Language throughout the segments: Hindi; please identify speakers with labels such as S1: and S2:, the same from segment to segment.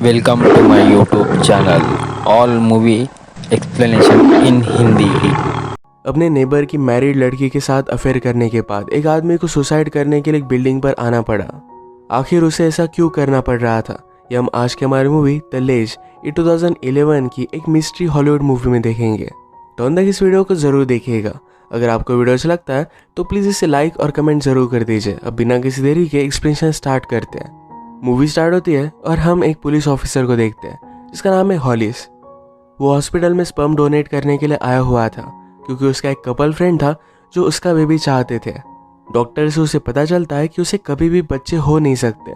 S1: Welcome to my YouTube channel. All movie explanation in Hindi.
S2: अपने नेबर की मैरिड लड़की के साथ अफेयर करने के बाद एक आदमी को सुसाइड करने के लिए एक बिल्डिंग पर आना पड़ा। आखिर उसे ऐसा क्यों करना पड़ रहा था, ये हम आज के हमारी मूवी द लेज 2011 की एक मिस्ट्री हॉलीवुड मूवी में देखेंगे। तो अंदर इस वीडियो को जरूर देखिएगा। अगर आपको वीडियो अच्छा लगता है तो प्लीज़ इसे लाइक और कमेंट जरूर कर दीजिए। अब बिना किसी देरी के एक्सप्लेनेशन स्टार्ट करते हैं। मूवी स्टार्ट होती है और हम एक पुलिस ऑफिसर को देखते हैं जिसका नाम है हॉलिस। वो हॉस्पिटल में स्पर्म डोनेट करने के लिए आया हुआ था क्योंकि उसका एक कपल फ्रेंड था जो उसका बेबी चाहते थे। डॉक्टर से उसे पता चलता है कि उसे कभी भी बच्चे हो नहीं सकते।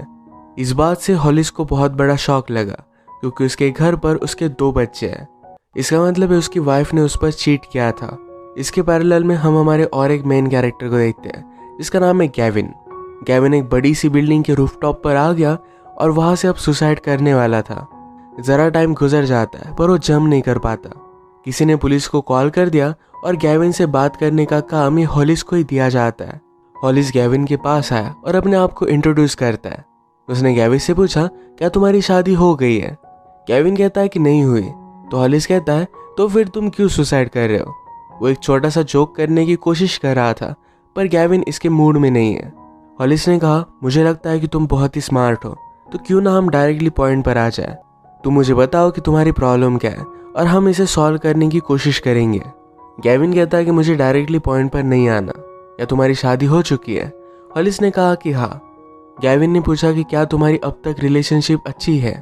S2: इस बात से हॉलिस को बहुत बड़ा शॉक लगा क्योंकि उसके घर पर उसके 2 बच्चे हैं। इसका मतलब है उसकी वाइफ ने उस पर चीट किया था। इसके पैरेलल में हम हमारे और एक मेन कैरेक्टर को देखते हैं जिसका नाम है गैविन। गैविन एक बड़ी सी बिल्डिंग के रूफटॉप पर आ गया और वहां से अब सुसाइड करने वाला था। जरा टाइम गुजर जाता है पर वो जम नहीं कर पाता। किसी ने पुलिस को कॉल कर दिया और गैविन से बात करने का काम ये हॉलिस को ही दिया जाता है। हॉलिस गैविन के पास आया और अपने आप को इंट्रोड्यूस करता है। उसने गैविन से पूछा, क्या तुम्हारी शादी हो गई है? गैविन कहता है कि नहीं हुई। तो हॉलिस कहता है, तो फिर तुम क्यों सुसाइड कर रहे हो? वो एक छोटा सा जोक करने की कोशिश कर रहा था पर गैविन इसके मूड में नहीं है। हॉलिस ने कहा, मुझे लगता है कि तुम बहुत ही स्मार्ट हो, तो क्यों ना हम डायरेक्टली पॉइंट पर आ जाए। तुम मुझे बताओ कि तुम्हारी प्रॉब्लम क्या है और हम इसे सॉल्व करने की कोशिश करेंगे। गैविन कहता है कि मुझे डायरेक्टली पॉइंट पर नहीं आना। क्या तुम्हारी शादी हो चुकी है? हॉलिस ने कहा कि हाँ। गैविन ने पूछा कि क्या तुम्हारी अब तक रिलेशनशिप अच्छी है?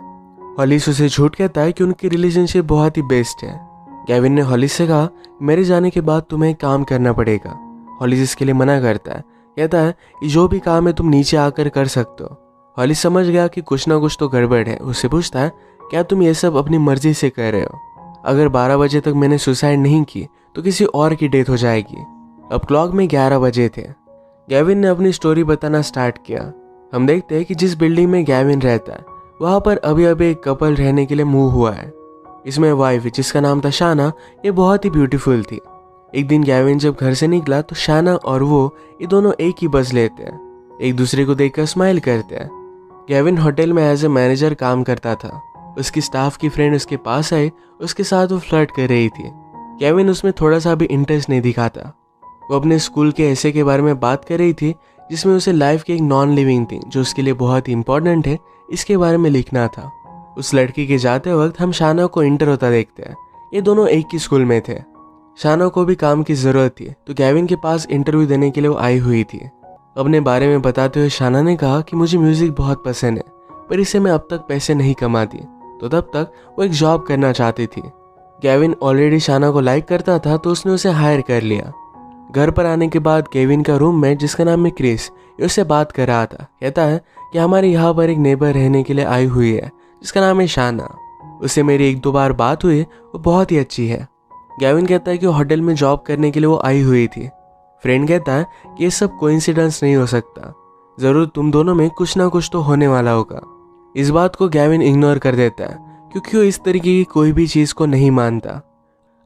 S2: हॉलिस उसे झूठ कहता है कि उनकी रिलेशनशिप बहुत ही बेस्ट है। गैविन ने हॉलिस से कहा, मेरे जाने के बाद तुम्हें एक काम करना पड़ेगा। हॉलिस इसके लिए मना करता है, कहता है कि जो भी काम है तुम नीचे आकर कर सकते हो। हॉलिस समझ गया कि कुछ ना कुछ तो गड़बड़ है। उससे पूछता है, क्या तुम ये सब अपनी मर्जी से कर रहे हो? अगर 12 बजे तक मैंने सुसाइड नहीं की तो किसी और की डेथ हो जाएगी। अब क्लॉक में 11 बजे थे। गैविन ने अपनी स्टोरी बताना स्टार्ट किया। हम देखते हैं कि जिस बिल्डिंग में गैविन रहता है वहाँ पर अभी अभी एक कपल रहने के लिए मूव हुआ है। इसमें वाइफ जिसका नाम था शाना, ये बहुत ही ब्यूटीफुल थी। एक दिन गैविन जब घर से निकला तो शाना और वो ये दोनों एक ही बस लेते हैं, एक दूसरे को देखकर स्माइल करते हैं। गैविन होटल में एज ए मैनेजर काम करता था। उसकी स्टाफ की फ्रेंड उसके पास आई, उसके साथ वो फ्लर्ट कर रही थी। गैविन उसमें थोड़ा सा भी इंटरेस्ट नहीं दिखाता। वो अपने स्कूल के ऐसे के बारे में बात कर रही थी जिसमें उसे लाइफ की एक नॉन लिविंग थिंग जो उसके लिए बहुत ही इंपॉर्टेंट है इसके बारे में लिखना था। उस लड़की के जाते वक्त हम शाना को इंटर होता देखते हैं। ये दोनों एक ही स्कूल में थे। शाना को भी काम की जरूरत थी तो गैविन के पास इंटरव्यू देने के लिए वो आई हुई थी। अपने बारे में बताते हुए शाना ने कहा कि मुझे म्यूजिक बहुत पसंद है पर इससे मैं अब तक पैसे नहीं कमाती, तो तब तक वो एक जॉब करना चाहती थी। गैविन ऑलरेडी शाना को लाइक करता था तो उसने उसे हायर कर लिया। घर पर आने के बाद गैविन का रूममेट जिसका नाम है क्रिस, ये उससे बात कर रहा था। कहता है कि हमारे यहाँ पर एक नेबर रहने के लिए आई हुई है जिसका नाम है शाना। उससे मेरी 1-2 बार बात हुई, वो बहुत ही अच्छी है। गैविन कहता है कि वो होटल में जॉब करने के लिए वो आई हुई थी। फ्रेंड कहता है कि ये सब कोइंसिडेंस नहीं हो सकता, जरूर तुम दोनों में कुछ ना कुछ तो होने वाला होगा। इस बात को गैविन इग्नोर कर देता है क्योंकि वो इस तरीके की कोई भी चीज़ को नहीं मानता।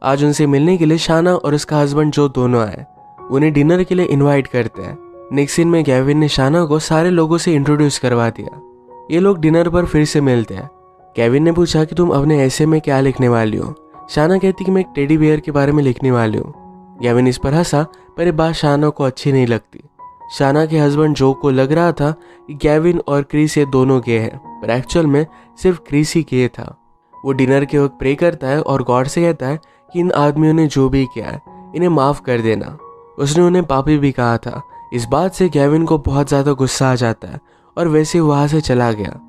S2: आज उनसे मिलने के लिए शाना और उसका हस्बैंड जो दोनों आए, उन्हें डिनर के लिए इनवाइट करते हैं। नेक्स्ट सीन में गैविन ने शाना को सारे लोगों से इंट्रोड्यूस करवा दिया। ये लोग डिनर पर फिर से मिलते हैं। गैविन ने पूछा कि तुम अपने ऐसे में क्या लिखने वाली हो? शाना कहती कि मैं एक टेडी बियर के बारे में लिखने वाली हूँ। गैविन इस पर हंसा पर ये बात शाना को अच्छी नहीं लगती। शाना के हस्बैंड जो को लग रहा था कि गैविन और क्रिस ये दोनों गे हैं, पर एक्चुअल में सिर्फ क्रिस ही गे था। वो डिनर के वक्त प्रे करता है और गॉड से कहता है कि इन आदमियों ने जो भी किया है इन्हें माफ कर देना। उसने उन्हें पापी भी कहा था। इस बात से गैविन को बहुत ज़्यादा गुस्सा आ जाता है और वैसे वहाँ से चला गया।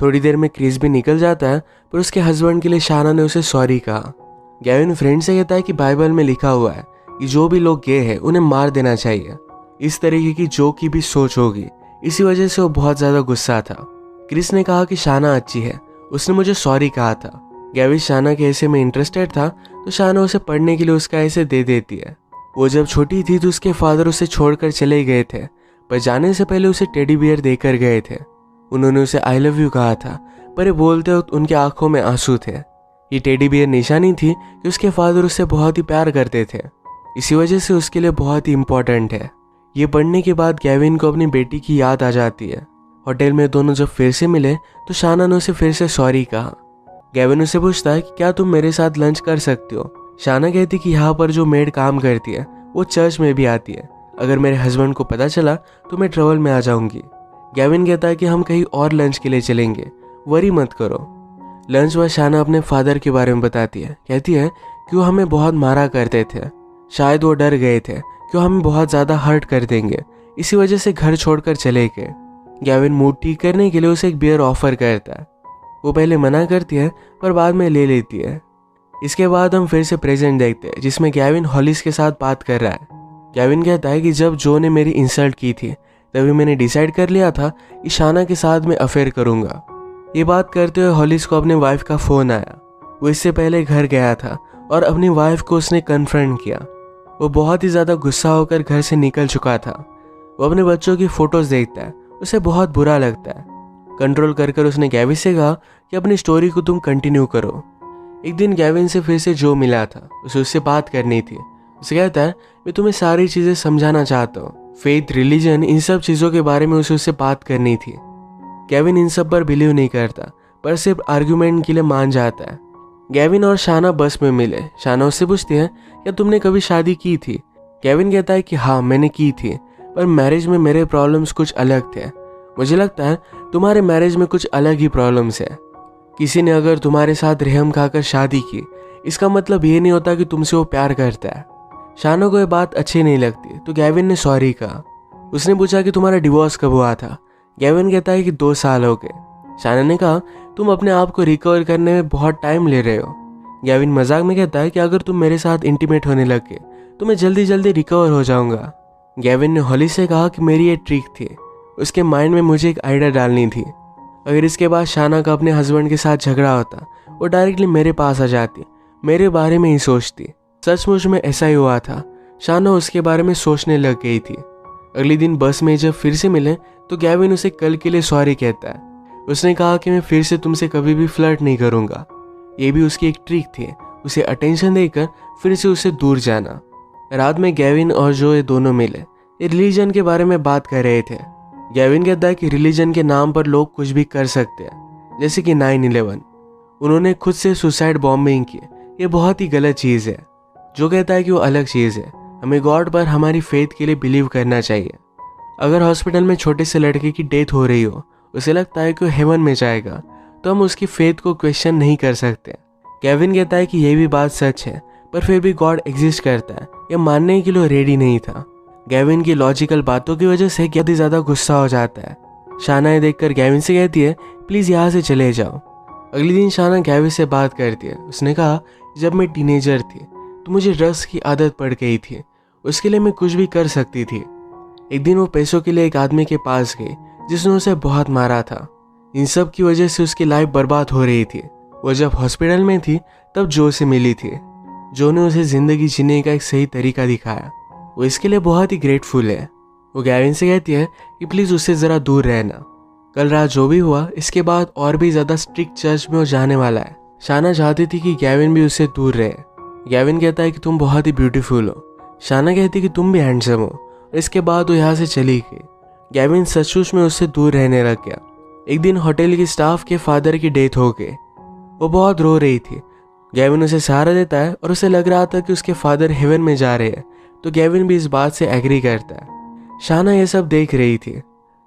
S2: थोड़ी देर में क्रिस भी निकल जाता है पर उसके हस्बैंड के लिए शाना ने उसे सॉरी कहा। गैविन फ्रेंड से कहता है कि बाइबल में लिखा हुआ है कि जो भी लोग गे हैं उन्हें मार देना चाहिए। इस तरीके की जो की भी सोच होगी, इसी वजह से वो बहुत ज़्यादा गुस्सा था। क्रिस ने कहा कि शाना अच्छी है, उसने मुझे सॉरी कहा था। गैविन शाना के ऐसे में इंटरेस्टेड था तो शाना उसे पढ़ने के लिए उसका ऐसे दे देती है। वो जब छोटी थी तो उसके फादर उसे छोड़कर चले गए थे, पर जाने से पहले उसे टेडी बियर देकर गए थे। उन्होंने उसे आई लव यू कहा था पर ये बोलते वक्त उनकी आंखों में आंसू थे। ये टेडी बियर निशानी थी कि उसके फादर उससे बहुत ही प्यार करते थे, इसी वजह से उसके लिए बहुत ही इम्पोर्टेंट है। ये पढ़ने के बाद गैविन को अपनी बेटी की याद आ जाती है होटल में दोनों जब फिर से मिले तो शाना ने उसे फिर से सॉरी कहा। गेविन उसे पूछता है कि क्या तुम मेरे साथ लंच कर सकते हो। शाना कहती कि यहाँ पर जो मेड काम करती है वो चर्च में भी आती है, अगर मेरे हस्बैंड को पता चला तो मैं ट्रबल में आ जाऊंगी। गेविन कहता है कि हम कहीं और लंच के लिए चलेंगे, वरी मत करो। लंच में शाना अपने फादर के बारे में बताती है, कहती है कि वो हमें बहुत मारा करते थे, शायद वो डर गए थे कि वो हमें बहुत ज़्यादा हर्ट कर देंगे, इसी वजह से घर छोड़कर चले गए। गेविन मूड ठीक करने के लिए उसे एक बियर ऑफर करता है। वो पहले मना करती है पर बाद में ले लेती है। इसके बाद हम फिर से प्रेजेंट देखते हैं जिसमें गेविन हॉलिस के साथ बात कर रहा है। गेविन कहता है कि जब जो ने मेरी इंसल्ट की थी तभी मैंने डिसाइड कर लिया था कि शाना के साथ मैं अफेयर करूंगा। ये बात करते हुए हॉलिस को अपने वाइफ का फ़ोन आया। वो इससे पहले घर गया था और अपनी वाइफ को उसने कन्फ्रंट किया। वो बहुत ही ज़्यादा गुस्सा होकर घर से निकल चुका था। वो अपने बच्चों की फ़ोटोज़ देखता है, उसे बहुत बुरा लगता है। कंट्रोल कर उसने गेविन से कहा कि अपनी स्टोरी को तुम कंटिन्यू करो। एक दिन गेविन से फिर से जो मिला था, उसे उससे बात करनी थी। उसे कहता है मैं तुम्हें सारी चीज़ें समझाना चाहता हूँ, फेथ, रिलीजन, इन सब चीज़ों के बारे में उसे उससे बात करनी थी। गेविन इन सब पर बिलीव नहीं करता पर सिर्फ आर्ग्यूमेंट के लिए मान जाता है। गेविन और शाना बस में मिले। शाना उससे पूछती है क्या तुमने कभी शादी की थी। गेविन कहता है कि हाँ मैंने की थी, पर मैरिज में मेरे प्रॉब्लम्स कुछ अलग थे। मुझे लगता है तुम्हारे मैरिज में कुछ अलग ही प्रॉब्लम्स है। किसी ने अगर तुम्हारे साथ रहम खाकर शादी की, इसका मतलब ये नहीं होता कि तुमसे वो प्यार करता है। शाना को ये बात अच्छी नहीं लगती तो गेविन ने सॉरी कहा। उसने पूछा कि तुम्हारा डिवोर्स कब हुआ था। गेविन कहता है कि 2 साल हो गए। शाना ने कहा तुम अपने आप को रिकवर करने में बहुत टाइम ले रहे हो। गेविन मजाक में कहता है कि अगर तुम मेरे साथ इंटीमेट होने लगे तो मैं जल्दी जल्दी रिकवर हो जाऊंगा। गेविन ने हॉली से कहा कि मेरी ये ट्रिक थी, उसके माइंड में मुझे एक आइडिया डालनी थी। अगर इसके बाद शाना का अपने हस्बैंड के साथ झगड़ा होता, वो डायरेक्टली मेरे पास आ जाती, मेरे बारे में ही सोचती। सचमुच में ऐसा ही हुआ था। शाना उसके बारे में सोचने लग गई थी। अगले दिन बस में जब फिर से मिले तो गेविन उसे कल के लिए सॉरी कहता है। उसने कहा कि मैं फिर से तुमसे कभी भी फ्लर्ट नहीं करूंगा। ये भी उसकी एक ट्रिक थी, उसे अटेंशन देकर फिर से उससे दूर जाना। रात में गेविन और जो ये दोनों मिले, ये रिलीजन के बारे में बात कर रहे थे। गेविन कहता है कि रिलीजन के नाम पर लोग कुछ भी कर सकते हैं, जैसे कि 9/11। उन्होंने खुद से सुसाइड बॉम्बिंग की, ये बहुत ही गलत चीज़ है। जो कहता है कि वो अलग चीज़ है। हमें गॉड पर हमारी फेथ के लिए बिलीव करना चाहिए। अगर हॉस्पिटल में छोटे से लड़के की डेथ हो रही हो, उसे लगता है कि वो हेवन में जाएगा, तो हम उसकी फेथ को क्वेश्चन नहीं कर सकते। गेविन कहता है कि यह भी बात सच है, पर फिर भी गॉड एग्जिस्ट करता है, यह मानने के लिए रेडी नहीं था। गेविन की लॉजिकल बातों की वजह से बहुत ही ज़्यादा गुस्सा हो जाता है। शाना ये देखकर गेविन से कहती है प्लीज़ यहाँ से चले जाओ। अगले दिन शाना गेविन से बात करती है। उसने कहा जब मैं टीनेजर थी तो मुझे ड्रग्स की आदत पड़ गई थी, उसके लिए मैं कुछ भी कर सकती थी। एक दिन वो पैसों के लिए एक आदमी के पास गई जिसने उसे बहुत मारा था। इन सब की वजह से उसकी लाइफ बर्बाद हो रही थी। वो जब हॉस्पिटल में थी तब जो से मिली थी। जो ने उसे ज़िंदगी जीने का एक सही तरीका दिखाया। वो इसके लिए बहुत ही ग्रेटफुल है। वो गेविन से कहती है कि प्लीज़ उससे ज़रा दूर रहना। कल रात जो भी हुआ, इसके बाद और भी ज़्यादा स्ट्रिक्ट चर्च में वो जाने वाला है। शाना चाहती थी कि गेविन भी उससे दूर रहे। गेविन कहता है कि तुम बहुत ही ब्यूटीफुल हो। शाना कहती है कि तुम भी हैंडसम हो। और इसके बाद वो यहाँ से चली गई। गेविन सचमुच में उससे दूर रहने लग गया। एक दिन होटल के स्टाफ के फादर की डेथ हो गई। वो बहुत रो रही थी। गेविन उसे सहारा देता है और उसे लग रहा था कि उसके फादर हेवन में जा रहे हैं, तो गेविन भी इस बात से एग्री करता है। शाना ये सब देख रही थी।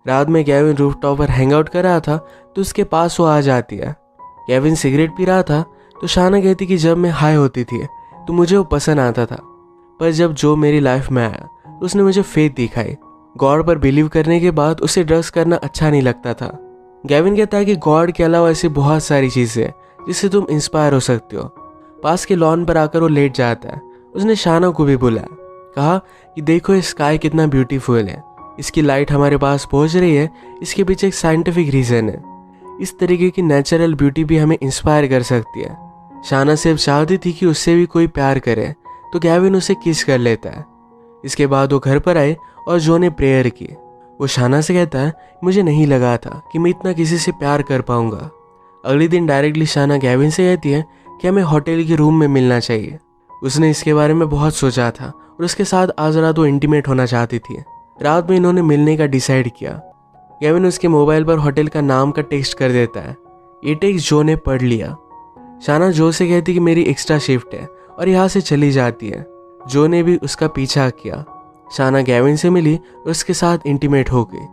S2: रात में गेविन रूफटॉप पर हैंग आउट कर रहा था तो उसके पास वो आ जाती है। गेविन सिगरेट पी रहा था तो शाना कहती कि जब मैं हाई होती थी तो मुझे वो पसंद आता था, पर जब जो मेरी लाइफ में आया तो उसने मुझे फेथ दिखाई। गॉड पर बिलीव करने के बाद उसे ड्रग्स करना अच्छा नहीं लगता था। गेविन कहता है कि गॉड के अलावा ऐसी बहुत सारी चीज़ें हैं जिससे तुम इंस्पायर हो सकते हो। पास के लॉन पर आकर वो लेट जाता है। उसने शाना को भी बुलाया, कहा कि देखो ये स्काई कितना ब्यूटीफुल है, इसकी लाइट हमारे पास पहुंच रही है, इसके पीछे एक साइंटिफिक रीज़न है। इस तरीके की नेचुरल ब्यूटी भी हमें इंस्पायर कर सकती है। शाना सिर्फ चाहती थी कि उससे भी कोई प्यार करे, तो गेविन उसे किस कर लेता है। इसके बाद वो घर पर आए और जो ने प्रेयर की। वो शाना से कहता है मुझे नहीं लगा था कि मैं इतना किसी से प्यार कर पाऊंगा। अगले दिन डायरेक्टली शाना गेविन से कहती है कि हमें होटल के रूम में मिलना चाहिए। उसने इसके बारे में बहुत सोचा था और उसके साथ आज रात वो इंटीमेट होना चाहती थी। रात में इन्होंने मिलने का डिसाइड किया। गेविन उसके मोबाइल पर होटल का नाम का टेक्स्ट कर देता है। ये टेक्स्ट जो ने पढ़ लिया। शाना जो से कहती कि मेरी एक्स्ट्रा शिफ्ट है और यहाँ से चली जाती है। जो ने भी उसका पीछा किया। शाना गेविन से मिली और उसके साथ इंटीमेट हो गई।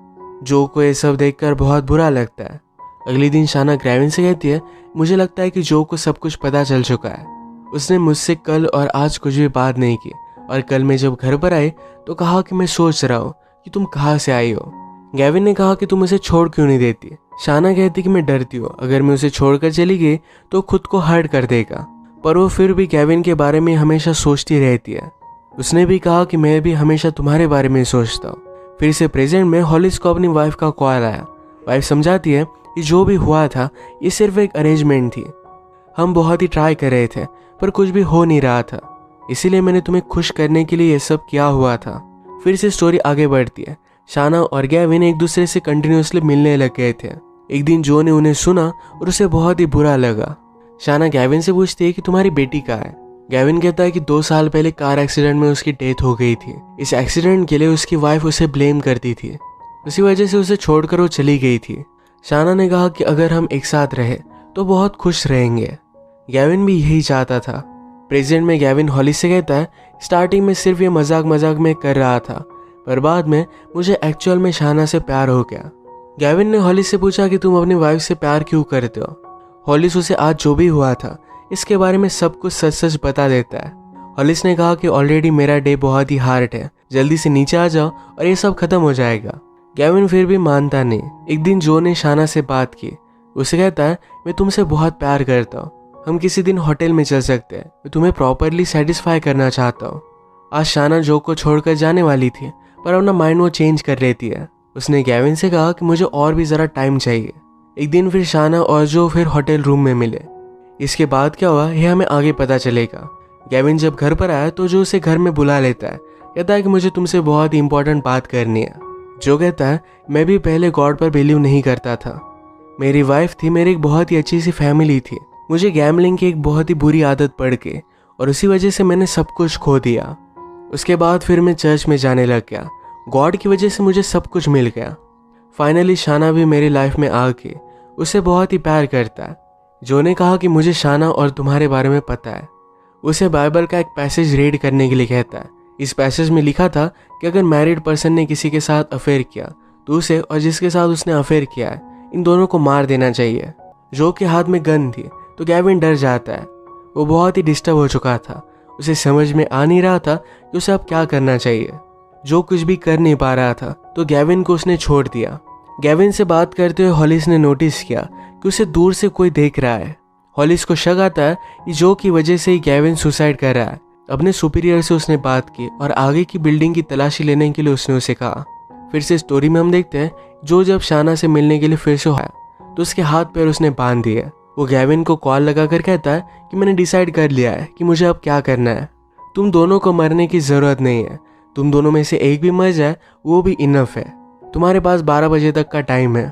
S2: जो को ये सब देखकर बहुत बुरा लगता है। अगले दिन शाना गेविन से कहती है, मुझे लगता है कि जो को सब कुछ पता चल चुका है। उसने मुझसे कल और आज कुछ भी बात नहीं की और कल मैं जब घर पर आई तो कहा कि मैं सोच रहा हूँ कि तुम कहाँ से आई हो। गेविन ने कहा कि तुम उसे छोड़ क्यों नहीं देती। शाना कहती कि मैं डरती हूँ, अगर मैं उसे छोड़कर चली गई तो खुद को हर्ट कर देगा। पर वो फिर भी गेविन के बारे में हमेशा सोचती रहती है। उसने भी कहा कि मैं भी हमेशा तुम्हारे बारे में सोचता हूँ। फिर से प्रेजेंट में हॉलिस को अपनी वाइफ का कॉल आया। वाइफ समझाती है कि जो भी हुआ था ये सिर्फ एक अरेंजमेंट थी। हम बहुत ही ट्राई कर रहे थे पर कुछ भी हो नहीं रहा था, इसीलिए मैंने तुम्हें खुश करने के लिए ये सब किया हुआ था। फिर से स्टोरी आगे बढ़ती है। शाना और गेविन एक दूसरे से कंटिन्यूसली मिलने लग गए थे। एक दिन जो ने उन्हें सुना और उसे बहुत ही बुरा लगा। शाना गेविन से पूछती है कि तुम्हारी बेटी कहाँ है। गेविन कहता है कि 2 साल पहले कार एक्सीडेंट में उसकी डेथ हो गई थी। इस एक्सीडेंट के लिए उसकी वाइफ उसे ब्लेम करती थी, उसी वजह से उसे छोड़कर वो चली गई थी। शाना ने कहा कि अगर हम एक साथ रहे तो बहुत खुश रहेंगे। गेविन भी यही चाहता था। प्रेजेंट में गेविन हॉलिस से कहता है, स्टार्टिंग में सिर्फ ये मजाक मजाक में कर रहा था, पर बाद में मुझे एक्चुअल में शाना से प्यार हो गया। गेविन ने हॉलिस से पूछा कि तुम अपनी वाइफ से प्यार क्यों करते हो। हॉलिस उसे आज जो भी हुआ था इसके बारे में सब कुछ सच सच बता देता है। हॉलिस ने कहा कि ऑलरेडी मेरा डे बहुत ही हार्ड है, जल्दी से नीचे आ जाओ और ये सब खत्म हो जाएगा। गेविन फिर भी मानता नहीं। एक दिन जो ने शाना से बात की। उसे कहता है, मैं तुमसे बहुत प्यार करता हूँ, हम किसी दिन होटल में चल सकते हैं, मैं तुम्हें प्रॉपरली सेटिस्फाई करना चाहता हूँ। आज शाना जो को छोड़कर जाने वाली थी पर अपना माइंड वो चेंज कर लेती है। उसने गेविन से कहा कि मुझे और भी ज़रा टाइम चाहिए। एक दिन फिर शाना और जो फिर होटल रूम में मिले। इसके बाद क्या हुआ यह हमें आगे पता चलेगा। गेविन जब घर पर आया तो जो उसे घर में बुला लेता है। कहता है कि मुझे तुमसे बहुत ही इंपॉर्टेंट बात करनी है। जो कहता है, मैं भी पहले गॉड पर बिलीव नहीं करता था। मेरी वाइफ थी, मेरी एक बहुत ही अच्छी सी फैमिली थी। मुझे गैम्बलिंग की एक बहुत ही बुरी आदत पड़ गई और उसी वजह से मैंने सब कुछ खो दिया। उसके बाद फिर मैं चर्च में जाने लग गया। गॉड की वजह से मुझे सब कुछ मिल गया। फाइनली शाना भी मेरी लाइफ में आ गई। उसे बहुत ही प्यार करता है। जो ने कहा कि मुझे शाना और तुम्हारे बारे में पता है। उसे बाइबल का एक पैसेज रीड करने के लिए कहता है। इस पैसेज में लिखा था कि अगर मैरिड पर्सन ने किसी के साथ अफेयर किया तो उसे और जिसके साथ उसने अफेयर किया है इन दोनों को मार देना चाहिए। जो के हाथ में गन थी तो गेविन डर जाता है। वो बहुत ही डिस्टर्ब हो चुका था। उसे समझ में आ नहीं रहा था कि उसे अब क्या करना चाहिए। जो कुछ भी कर नहीं पा रहा था तो गेविन को उसने छोड़ दिया। गेविन से बात करते हुए हॉलिस ने नोटिस किया कि उसे दूर से कोई देख रहा है। हॉलिस को शक आता है कि जो की वजह से ही गेविन सुसाइड कर रहा है। अपने सुपीरियर से उसने बात की और आगे की बिल्डिंग की तलाशी लेने के लिए उसने उसे कहा। फिर से स्टोरी में हम देखते हैं जो जब शाना से मिलने के लिए फिर से आया तो उसके हाथ पैर उसने बांध दिए। वो गेविन को कॉल लगाकर कहता है कि मैंने डिसाइड कर लिया है कि मुझे अब क्या करना है। तुम दोनों को मरने की ज़रूरत नहीं है। तुम दोनों में से एक भी मर जाए वो भी इनफ है। तुम्हारे पास 12 बजे तक का टाइम है।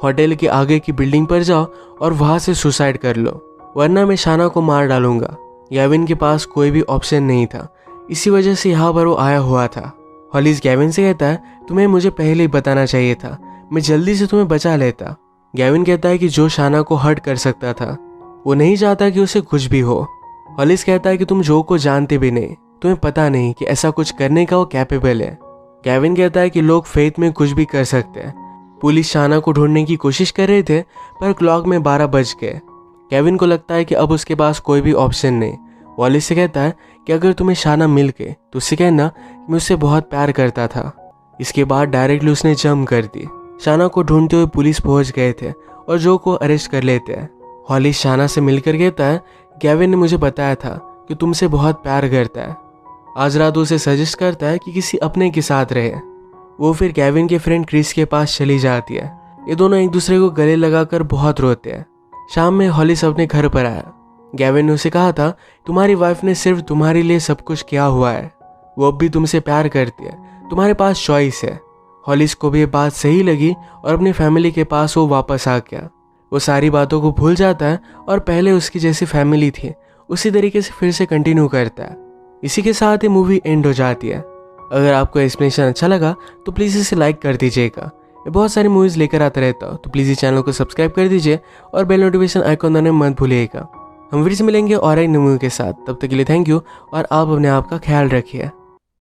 S2: होटल के आगे की बिल्डिंग पर जाओ और वहाँ से सुसाइड कर लो, वरना मैं शाना को मार डालूंगा। गेविन के पास कोई भी ऑप्शन नहीं था, इसी वजह से यहाँ पर वो आया हुआ था। हॉलिस गेविन से कहता है, तुम्हें मुझे पहले ही बताना चाहिए था, मैं जल्दी से तुम्हें बचा लेता। गेविन कहता है कि जो शाना को हर्ट कर सकता था वो नहीं चाहता कि उसे कुछ भी हो। हॉलिस कहता है कि तुम जो को जानते भी नहीं, तुम्हें पता नहीं कि ऐसा कुछ करने का वो कैपेबल है। गेविन कहता है कि लोग फेथ में कुछ भी कर सकते हैं। पुलिस शाना को ढूंढने की कोशिश कर रहे थे पर क्लॉक में 12 बज गए। गेविन को लगता है कि अब उसके पास कोई भी ऑप्शन नहीं। हॉलिस से कहता है कि अगर तुम्हें शाना मिल गए तो उससे कहना कि मैं उससे बहुत प्यार करता था। इसके बाद डायरेक्टली उसने जंप कर दी। शाना को ढूंढते हुए पुलिस पहुंच गए थे और जो को अरेस्ट कर लेते हैं। हॉलिस शाना से मिलकर कहता है, गेविन ने मुझे बताया था कि तुमसे बहुत प्यार करता है। आज रात उसे सजेस्ट करता है कि किसी अपने के साथ रहे। वो फिर गेविन के फ्रेंड क्रिस के पास चली जाती है। ये दोनों एक दूसरे को गले लगाकर बहुत रोते हैं। शाम में हॉलिस अपने घर पर आया। गेविन ने उसे कहा था, तुम्हारी वाइफ ने सिर्फ तुम्हारे लिए सब कुछ किया हुआ है, वो अब भी तुमसे प्यार करती है, तुम्हारे पास चॉइस है। हॉलिस को भी ये बात सही लगी और अपनी फैमिली के पास वो वापस आ गया। वो सारी बातों को भूल जाता है और पहले उसकी जैसी फैमिली थी उसी तरीके से फिर से कंटिन्यू करता है। इसी के साथ ही मूवी एंड हो जाती है। अगर आपको एक्सप्लेनेशन अच्छा लगा तो प्लीज़ इसे लाइक कर दीजिएगा मैं बहुत सारी मूवीज़ लेकर आता रहता हूँ, तो प्लीज़ इस चैनल को सब्सक्राइब कर दीजिए और बेल नोटिफिकेशन आइकॉन दबाना मत भूलिएगा। हम फिर से मिलेंगे और एक नई मूवी के साथ, तब तक के लिए थैंक यू और आप अपने आप का ख्याल रखिए।